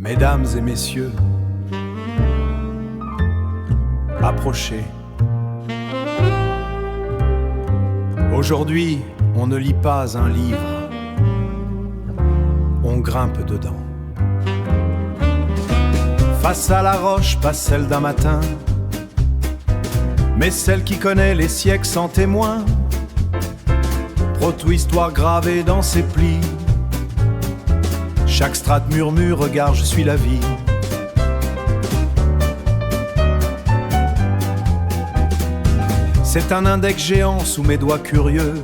Mesdames et messieurs, approchez. Aujourd'hui, on ne lit pas un livre, on grimpe dedans. Face à la roche, pas celle d'un matin, mais celle qui connaît les siècles sans témoin. Proto-histoire gravée dans ses plis. Chaque strate murmure, regarde, je suis la vie. C'est un index géant sous mes doigts curieux,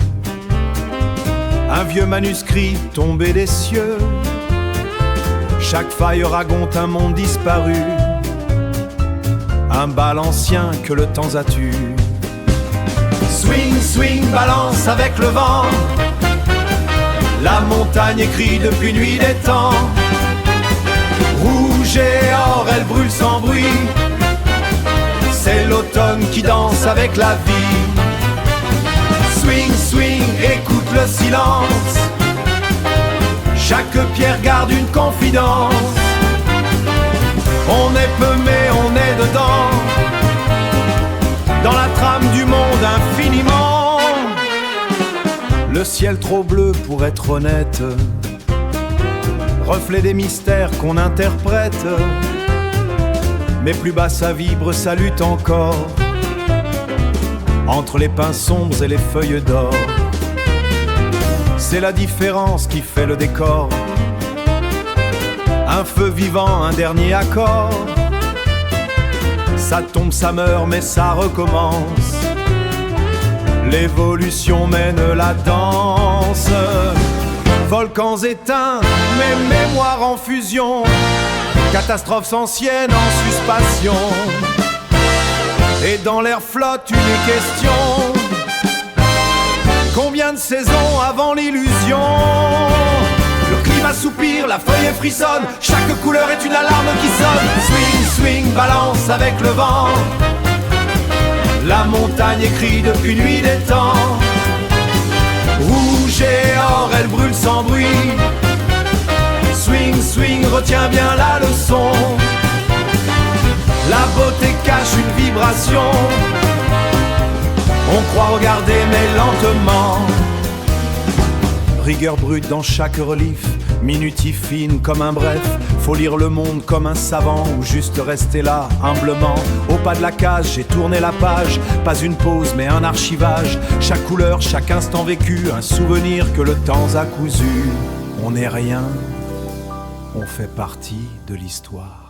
un vieux manuscrit tombé des cieux. Chaque faille raconte un monde disparu, un bal ancien que le temps a tué. Swing, swing, balance avec le vent. La montagne écrit depuis nuit des temps. Rouge et or, elle brûle sans bruit. C'est l'automne qui danse avec la vie. Swing, swing, écoute le silence. Chaque pierre garde une confidence. On est peu mais on est dedans, dans la trame du monde infiniment. Le ciel trop bleu pour être honnête, reflet des mystères qu'on interprète. Mais plus bas ça vibre, ça lutte encore, entre les pins sombres et les feuilles d'or. C'est la différence qui fait le décor, un feu vivant, un dernier accord. Ça tombe, ça meurt, mais ça recommence. L'évolution mène la danse. Volcans éteints, mes mémoires en fusion. Catastrophes anciennes en suspassion. Et dans l'air flotte une question: combien de saisons avant l'illusion? Le climat soupire, la feuille frissonne. Chaque couleur est une alarme qui sonne. Swing, swing, balance avec le vent. La montagne écrit depuis nuit des temps. Rouge et or, elle brûle sans bruit. Swing, swing, retiens bien la leçon. La beauté cache une vibration. On croit regarder mais lentement. Rigueur brute dans chaque relief, minutie fine comme un bref. Faut lire le monde comme un savant ou juste rester là humblement. Au pas de la cage, j'ai tourné la page. Pas une pause mais un archivage. Chaque couleur, chaque instant vécu, un souvenir que le temps a cousu. On n'est rien, on fait partie de l'histoire.